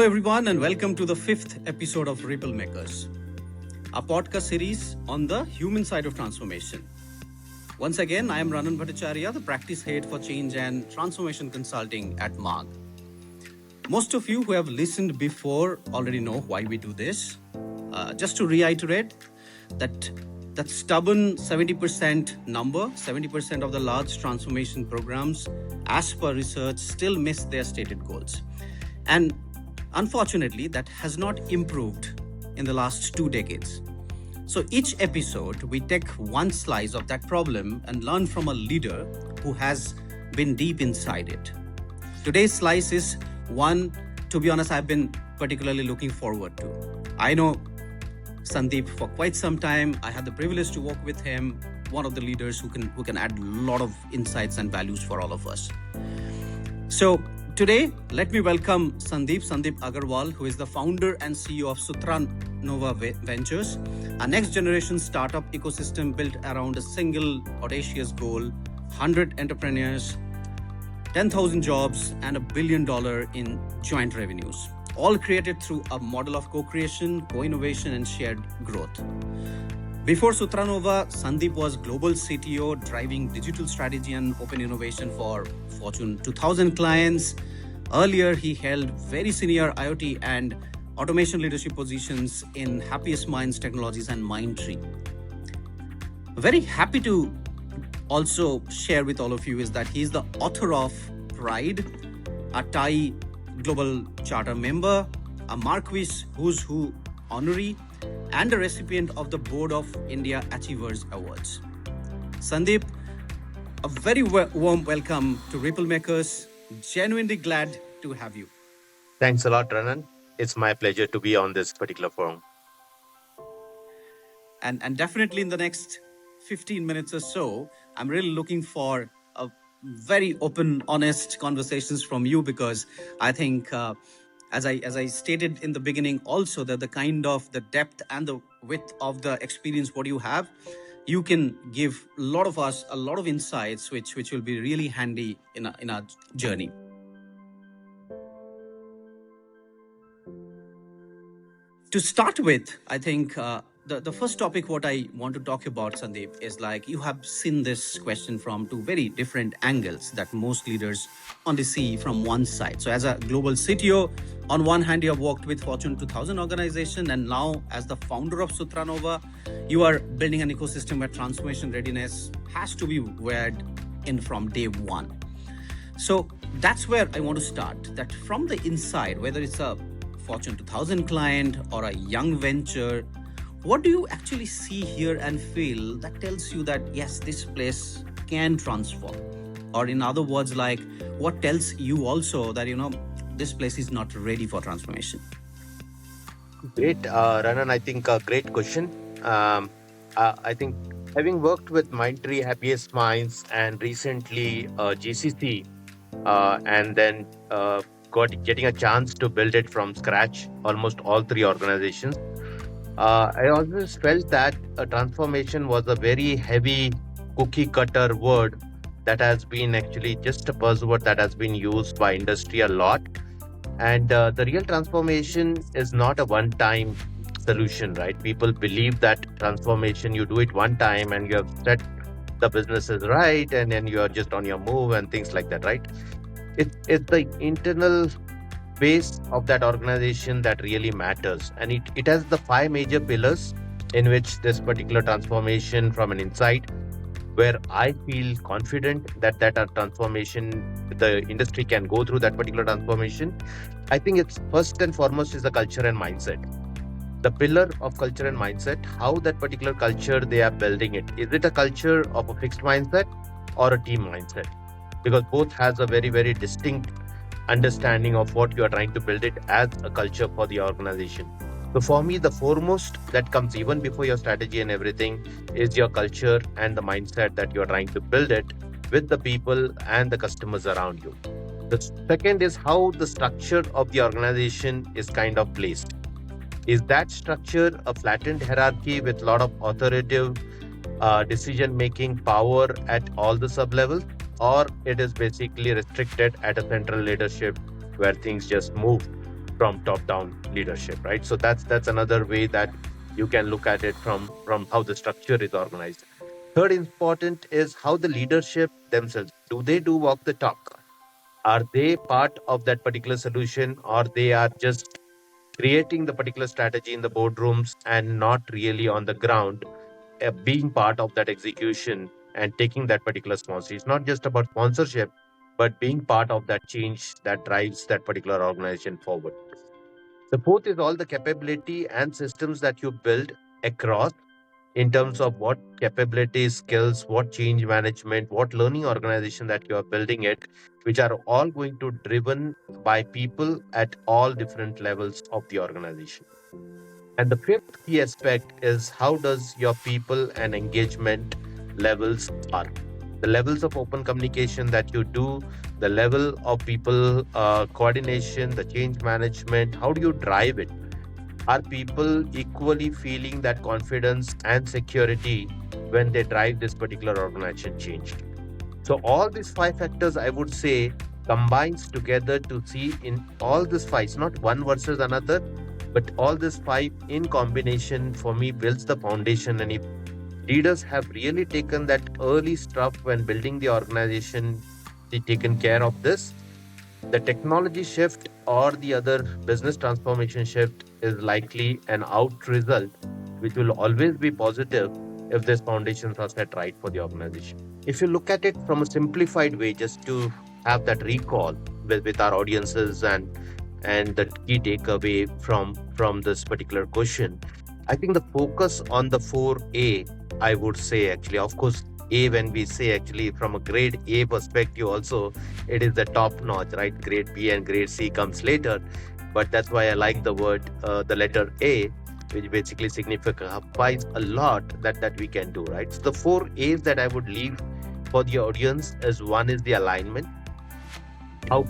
Hello, everyone, and welcome to the fifth episode of RippleMakers, a podcast series on the human side of transformation. Once again, I am Ranan Bhattacharya, the practice head for change and transformation consulting at Marg. Most of you who have listened before already know why we do this. Just to reiterate, that stubborn 70% number, 70% of the large transformation programs, as per research, still miss their stated goals. And unfortunately, that has not improved in the last 2 decades. So each episode, we take one slice of that problem and learn from a leader who has been deep inside it. Today's slice is one, to be honest, I've been particularly looking forward to. I know Sandeep for quite some time. I had the privilege to work with him, one of the leaders who can add a lot of insights and values for all of us. So today, let me welcome Sandeep Agarwal, who is the founder and CEO of Sutra Ventures, a next generation startup ecosystem built around a single audacious goal: 100 entrepreneurs, 10,000 jobs, and $1 billion in joint revenues, all created through a model of co-creation, co-innovation, and shared growth. Before Sutranova, Sandeep was global CTO driving digital strategy and open innovation for Fortune 2000 clients. Earlier, he held very senior IoT and automation leadership positions in Happiest Minds Technologies and Mindtree. Very happy to also share with all of you is that he is the author of Pride, a Thai Global Charter member, a Marquis Who's Who honoree, and a recipient of the Board of India Achievers Awards. Sandeep, a very warm welcome to RippleMakers. Genuinely glad to have you. Thanks a lot, Ranan. It's my pleasure to be on this particular forum. And definitely in the next 15 minutes or so, I'm really looking for a very open, honest conversations from you, because I think, as I stated in the beginning also, that the kind of the depth and the width of the experience what you have, you can give a lot of us a lot of insights which will be really handy in our journey. To start with, I think the first topic what I want to talk about, Sandeep, is like you have seen this question from two very different angles that most leaders only see from one side. So as a global CTO, on one hand, you have worked with Fortune 2000 organization, and now as the founder of Sutranova, you are building an ecosystem where transformation readiness has to be weared in from day one. So that's where I want to start, that from the inside, whether it's a Fortune 2000 client or a young venture, what do you actually see, hear, and feel that tells you that, yes, this place can transform? Or in other words, like what tells you also that, this place is not ready for transformation? Great, Ranan. I think a great question. I think having worked with Mindtree, Happiest Minds, and recently GCC, and then getting a chance to build it from scratch, almost all three organizations, I always felt that a transformation was a very heavy cookie cutter word that has been actually just a buzzword that has been used by industry a lot. And the real transformation is not a one-time solution, right? People believe that transformation, you do it one time and you have set the businesses right, and then you are just on your move and things like that, right? It's the internal base of that organization that really matters. And it has the 5 major pillars in which this particular transformation from an inside, where I feel confident that a transformation, the industry can go through that particular transformation. I think it's first and foremost is the culture and mindset. The pillar of culture and mindset, how that particular culture they are building it. Is it a culture of a fixed mindset or a team mindset? Because both has a very, very distinct understanding of what you are trying to build it as a culture for the organization. So for me, the foremost that comes even before your strategy and everything is your culture and the mindset that you're trying to build it with the people and the customers around you. The second is how the structure of the organization is kind of placed. Is that structure a flattened hierarchy with a lot of authoritative decision-making power at all the sub-levels, or it is basically restricted at a central leadership where things just move from top-down leadership, right? So that's another way that you can look at it from how the structure is organized. Third important is how the leadership themselves, do they do walk the talk? Are they part of that particular solution, or they are just creating the particular strategy in the boardrooms and not really on the ground, being part of that execution and taking that particular sponsorship? It's not just about sponsorship, but being part of that change that drives that particular organization forward. The fourth is all the capability and systems that you build across, in terms of what capabilities, skills, what change management, what learning organization that you are building it, which are all going to driven by people at all different levels of the organization. And the fifth key aspect is how does your people and engagement levels are. The levels of open communication that you do, the level of people coordination, the change management, how do you drive it? Are people equally feeling that confidence and security when they drive this particular organization change? So all these five factors, I would say, combines together to see in all these five, it's not one versus another, but all these five in combination for me builds the foundation. And if leaders have really taken that early stuff when building the organization, they taken care of this, the technology shift or the other business transformation shift is likely an out result, which will always be positive if these foundations are set right for the organization. If you look at it from a simplified way, just to have that recall with our audiences and the key takeaway from this particular question, I think the focus on the 4A, I would say actually, of course, A, when we say actually from a grade A perspective also, it is the top notch, right? Grade B and grade C comes later. But that's why I like the word, the letter A, which basically signifies a lot that we can do, right? So the 4 A's that I would leave for the audience is, one is the alignment. How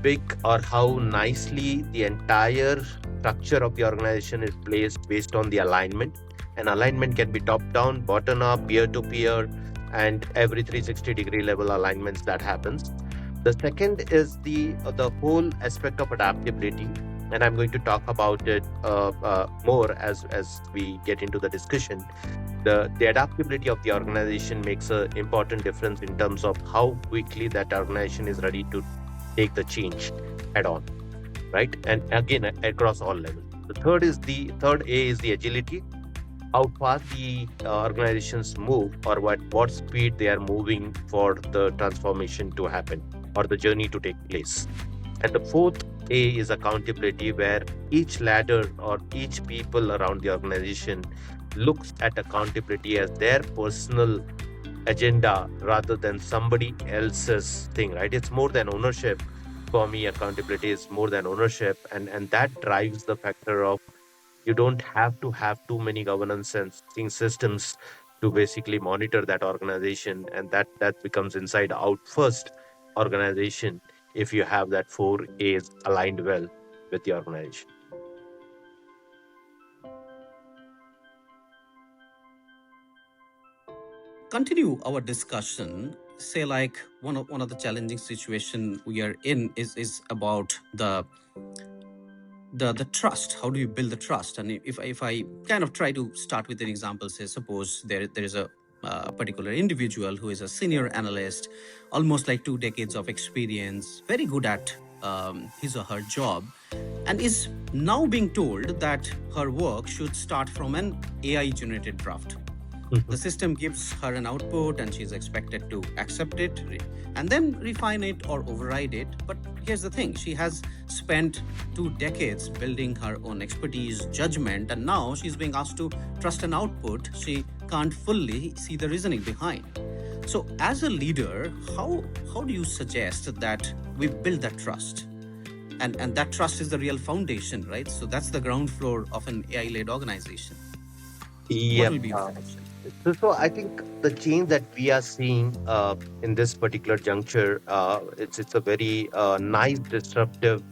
big or how nicely the entire structure of the organization is placed based on the alignment. And alignment can be top down, bottom up, peer to peer, and every 360-degree level alignments that happens. The second is the whole aspect of adaptability, and I'm going to talk about it more as we get into the discussion. The adaptability of the organization makes an important difference in terms of how quickly that organization is ready to take the change head on, right? And again, across all levels. The third A is the agility. How fast the organizations move, or what speed they are moving for the transformation to happen or the journey to take place. And the fourth A is accountability, where each ladder or each people around the organization looks at accountability as their personal agenda rather than somebody else's thing, right? It's more than ownership. For me, accountability is more than ownership, and that drives the factor of you don't have to have too many governance and systems to basically monitor that organization, and that becomes inside out first organization if you have that 4 A's aligned well with the organization. Continue our discussion. Say like one of the challenging situation we are in is about the trust. How do you build the trust? And if I kind of try to start with an example, say suppose there is a particular individual who is a senior analyst, almost like 2 decades of experience, very good at his or her job, and is now being told that her work should start from an AI generated draft. The system gives her an output and she's expected to accept it and then refine it or override it. But here's the thing, she has spent 2 decades building her own expertise, judgment, and now she's being asked to trust an output she can't fully see the reasoning behind. So as a leader, how do you suggest that we build that trust? And that trust is the real foundation, right? So that's the ground floor of an AI-led organization. What Yep. will be your suggestion? So I think the change that we are seeing in this particular juncture, it's a very nice disruptive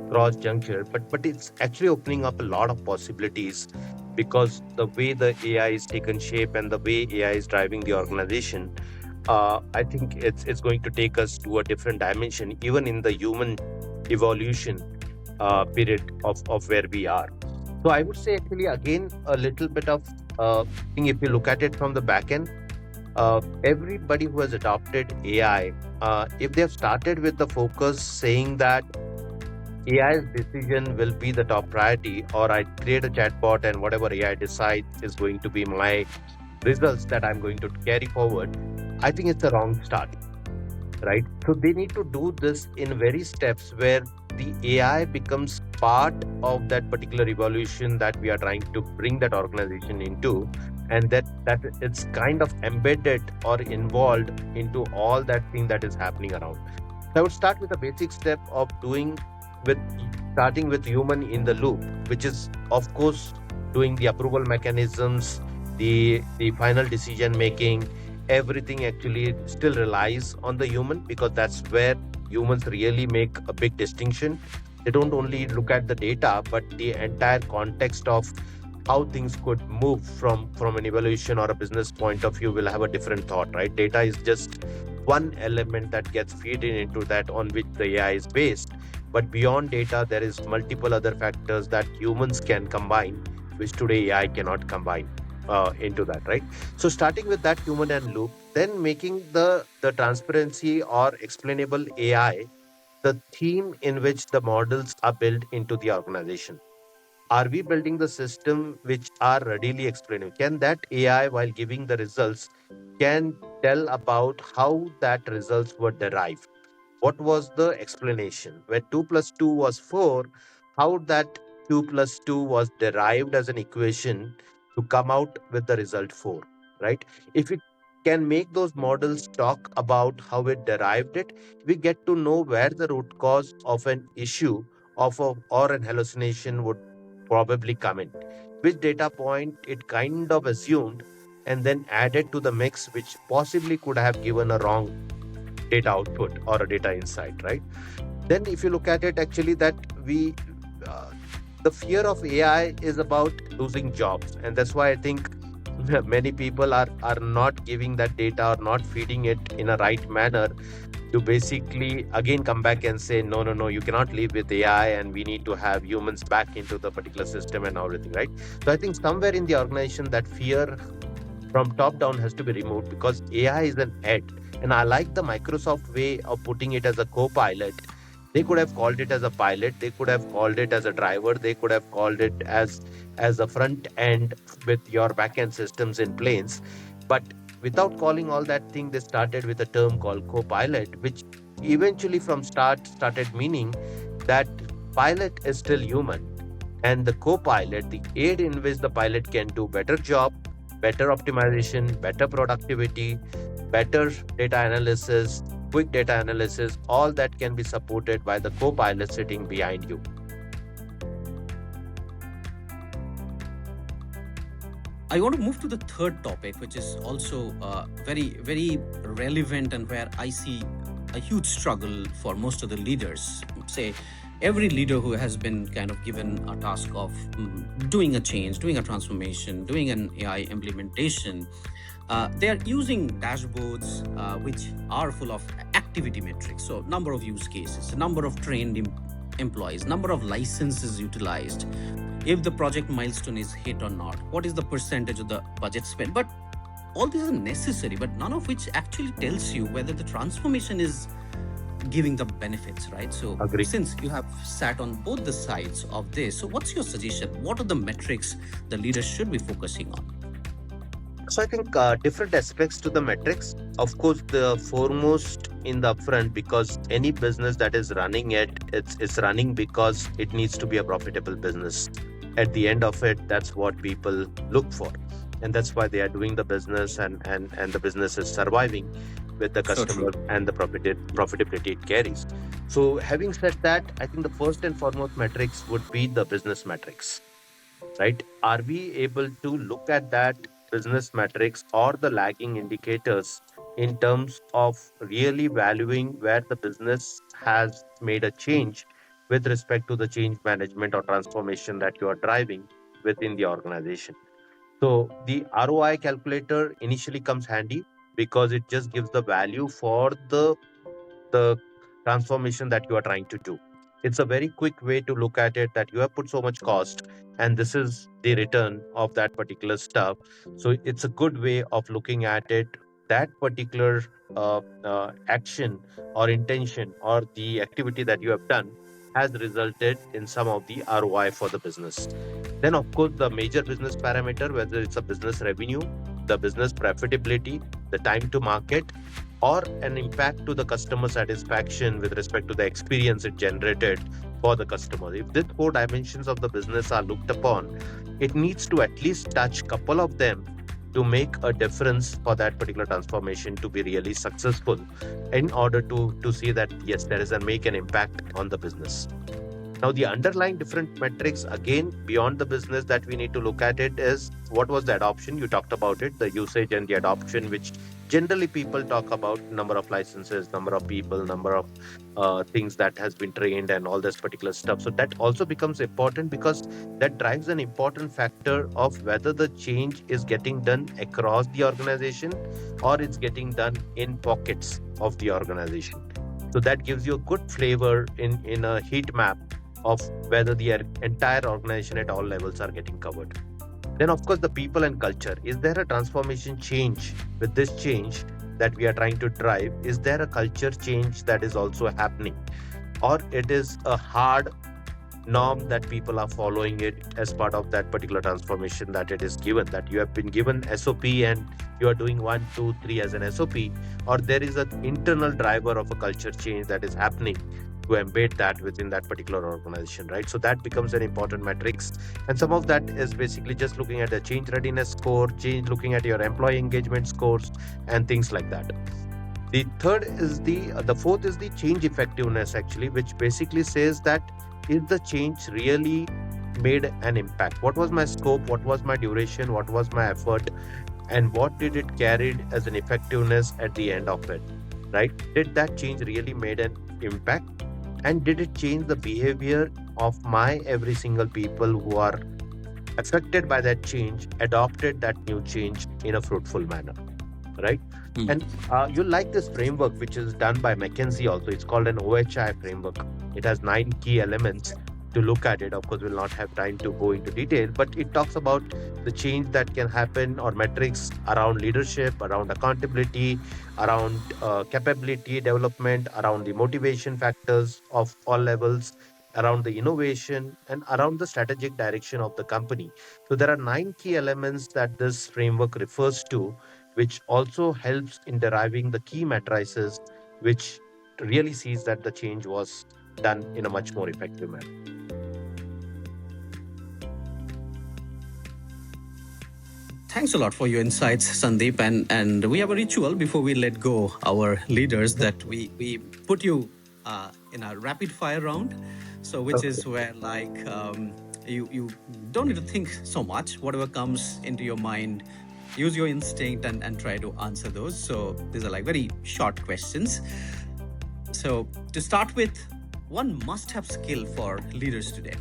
cross juncture, but it's actually opening up a lot of possibilities, because the way the AI is taken shape and the way AI is driving the organization, I think it's going to take us to a different dimension, even in the human evolution. period of where we are. So I would say actually again a little bit of thing if you look at it from the back end, everybody who has adopted AI, if they have started with the focus saying that AI's decision will be the top priority, or I create a chatbot and whatever AI decides is going to be my results that I'm going to carry forward, I think it's the wrong start, right? So they need to do this in very steps where the AI becomes part of that particular evolution that we are trying to bring that organization into, and that it's kind of embedded or involved into all that thing that is happening around. So I would start with a basic step of doing with starting with human in the loop, which is of course doing the approval mechanisms, the final decision making, everything actually still relies on the human because that's where humans really make a big distinction. They don't only look at the data, but the entire context of how things could move from an evaluation or a business point of view will have a different thought, right? Data is just one element that gets fed in into that on which the AI is based. But beyond data, there is multiple other factors that humans can combine, which today AI cannot combine into that, right? So starting with that human and loop, then making the transparency or explainable AI the theme in which the models are built into the organization. Are we building the system which are readily explainable? Can that AI, while giving the results, can tell about how that results were derived? What was the explanation? When 2 plus 2 was 4, how that 2 plus 2 was derived as an equation to come out with the result 4, right? If we can make those models talk about how it derived it, we get to know where the root cause of an issue or an hallucination would probably come in, which data point it kind of assumed and then added to the mix, which possibly could have given a wrong data output or a data insight, right? Then if you look at it actually that we uh, the fear of AI is about losing jobs, and that's why I think many people are not giving that data or not feeding it in a right manner to basically again come back and say no, no, no, you cannot live with AI and we need to have humans back into the particular system and everything, right? So I think somewhere in the organization that fear from top down has to be removed because AI is an ed. And I like the Microsoft way of putting it as a co-pilot. They could have called it as a pilot, they could have called it as a driver, they could have called it as a front end with your back end systems in planes. But without calling all that thing, they started with a term called co-pilot, which eventually from start started meaning that pilot is still human, and the co-pilot, the aid in which the pilot can do better job, better optimization, better productivity, better data analysis, quick data analysis, all that can be supported by the co-pilot sitting behind you. I want to move to the third topic, which is also very, very relevant and where I see a huge struggle for most of the leaders. Say, every leader who has been kind of given a task of doing a change, doing a transformation, doing an AI implementation, they are using dashboards which are full of activity metrics. So, number of use cases, number of trained employees, number of licenses utilized, if the project milestone is hit or not, what is the percentage of the budget spent. But all these are necessary, but none of which actually tells you whether the transformation is giving the benefits, right? So Agree. since you have sat on both the sides of this, so what's your suggestion? What are the metrics the leaders should be focusing on? So I think different aspects to the metrics. Of course, the foremost in the upfront, because any business that is running it's running because it needs to be a profitable business. At the end of it, that's what people look for, and that's why they are doing the business, and the business is surviving with the So true. customer and the profitability it carries. So having said that, I think the first and foremost metrics would be the business metrics, right? Are we able to look at that business metrics or the lagging indicators in terms of really valuing where the business has made a change with respect to the change management or transformation that you are driving within the organization? So the ROI calculator initially comes handy because it just gives the value for the transformation that you are trying to do. It's a very quick way to look at it, that you have put so much cost and this is the return of that particular stuff. So it's a good way of looking at it. That particular action or intention or the activity that you have done has resulted in some of the ROI for the business. Then, of course, the major business parameter, whether it's a business revenue, the business profitability, the time to market, or an impact to the customer satisfaction with respect to the experience it generated for the customer. If these four dimensions of the business are looked upon, it needs to at least touch couple of them to make a difference for that particular transformation to be really successful, in order to see that yes, there is a make an impact on the business. Now, the underlying different metrics, again, beyond the business that we need to look at it, is what was the adoption? You talked about it, the usage and the adoption, which generally people talk about: number of licenses, number of people, number of things that has been trained, and all this particular stuff. So that also becomes important, because that drives an important factor of whether the change is getting done across the organization or it's getting done in pockets of the organization. So that gives you a good flavor in a heat map of whether the entire organization at all levels are getting covered. Then, of course, the people and culture. Is there a transformation change with this change that we are trying to drive? Is there a culture change that is also happening? Or it is a hard norm that people are following it as part of that particular transformation that it is given, that you have been given SOP and you are doing 1, 2, 3 as an SOP, or there is an internal driver of a culture change that is happening to embed that within that particular organization, right? So that becomes an important metrics. And some of that is basically just looking at the change readiness score, looking at your employee engagement scores and things like that. The fourth is the change effectiveness, actually, which basically says that, is the change really made an impact? What was my scope? What was my duration? What was my effort? And what did it carried as an effectiveness at the end of it, right? Did that change really made an impact? And did it change the behavior of my every single people who are affected by that change, adopted that new change in a fruitful manner, right? And you like this framework, which is done by McKinsey also. It's called an OHI framework. It has 9 key elements to look at it. Of course, we'll not have time to go into detail, but it talks about the change that can happen, or metrics around leadership, around accountability, around capability development, around the motivation factors of all levels, around the innovation, and around the strategic direction of the company. So there are 9 key elements that this framework refers to, which also helps in deriving the key matrices, which really sees that the change was done in a much more effective manner. Thanks a lot for your insights, Sandeep. And we have a ritual before we let go our leaders, that we put you in a rapid fire round. So which is where, like, you don't need to think so much. Whatever comes into your mind, use your instinct and try to answer those. So these are like very short questions. So to start with, one must-have skill for leaders today.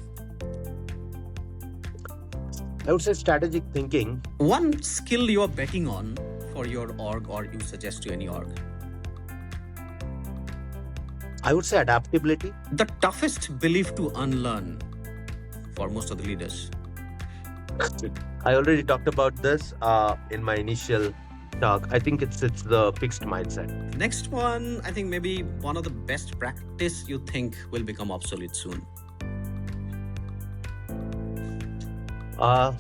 I would say strategic thinking. One skill you are betting on for your org, or you suggest to any org. I would say adaptability. The toughest belief to unlearn for most of the leaders. I already talked about this in my initial talk. I think it's the fixed mindset. Next one, I think maybe one of the best practice you think will become obsolete soon. I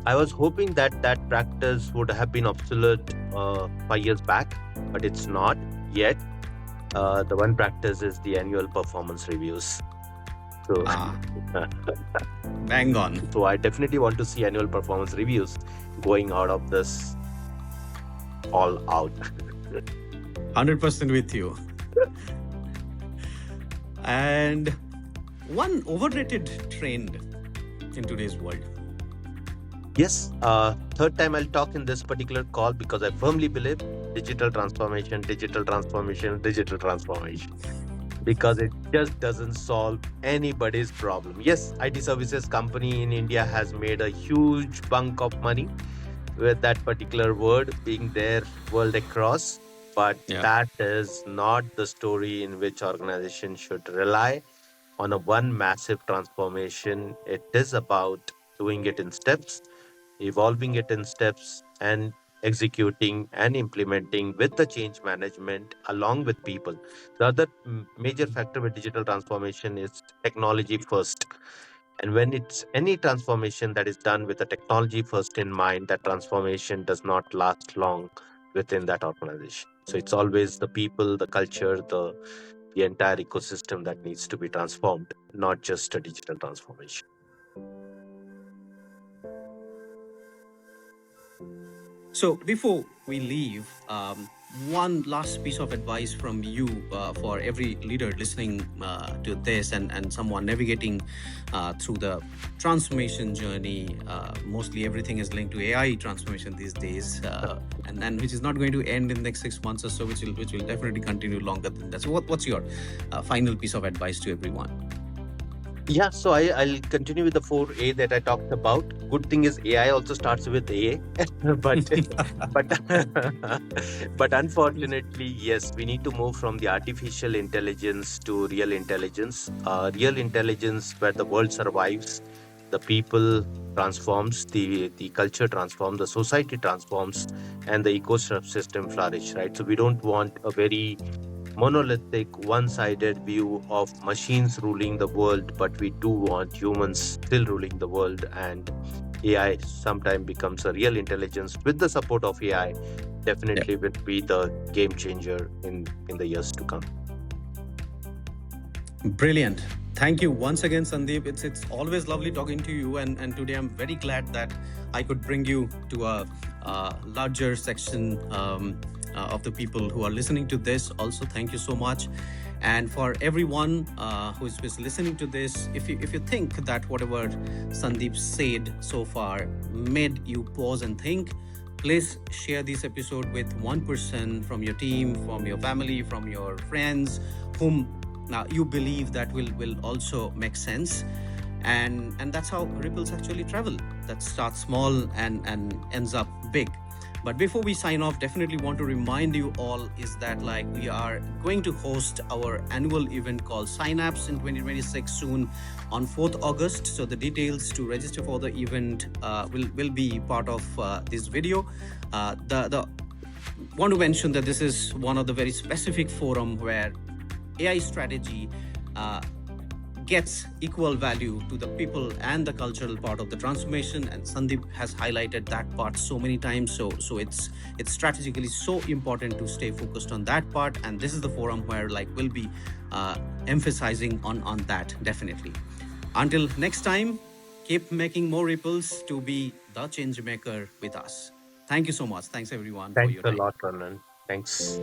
was hoping that that practice would have been obsolete 5 years back, but it's not yet. The one practice is the annual performance reviews. So, Bang on. So I definitely want to see annual performance reviews going out of this all out. 100% with you. And one overrated trend in today's world. Yes, third time I'll talk in this particular call, because I firmly believe digital transformation, digital transformation, digital transformation. Because it just doesn't solve anybody's problem. Yes, IT services company in India has made a huge bunk of money with that particular word being there world across, but that is not the story in which organization should rely. on a one massive transformation. It is about doing it in steps, evolving it in steps, and executing and implementing with the change management along with people. The other major factor with digital transformation is technology first. And when it's any transformation that is done with the technology first in mind, that transformation does not last long within that organization. So it's always the people, the culture, the entire ecosystem that needs to be transformed, not just a digital transformation. So before we leave, one last piece of advice from you for every leader listening to this, and someone navigating through the transformation journey. Mostly everything is linked to AI transformation these days, and which is not going to end in the next 6 months or so, which will definitely continue longer than that. So what's your final piece of advice to everyone? Yeah, so I'll continue with the 4A that I talked about. Good thing is AI also starts with A, but but but unfortunately, yes, we need to move from the artificial intelligence to real intelligence. Real intelligence where the world survives, the people transforms, the culture transforms, the society transforms, and the ecosystem flourish. Right. So we don't want a very monolithic, one sided view of machines ruling the world, but we do want humans still ruling the world. And AI sometime becomes a real intelligence with the support of AI, Yeah. definitely will be the game changer in the years to come. Brilliant. Thank you once again, Sandeep. It's always lovely talking to you, and today I'm very glad that I could bring you to a larger section of the people who are listening to this. Also, thank you so much. And for everyone who's listening to this, if you think that whatever Sandeep said so far made you pause and think, please share this episode with one person from your team, from your family, from your friends, whom you believe that will also make sense. And that's how ripples actually travel. That starts small and ends up big. But before we sign off, definitely want to remind you all is that like we are going to host our annual event called Synapse in 2026 soon on 4th August. So the details to register for the event will be part of this video. The want to mention that this is one of the very specific forum where AI strategy gets equal value to the people and the cultural part of the transformation, and Sandeep has highlighted that part so many times. So it's strategically so important to stay focused on that part, and this is the forum where like we'll be emphasizing on that definitely. Until next time, keep making more ripples to be the change maker with us. Thank you so much. Thanks everyone for Thanks your a time. lot, Ranan. Thanks.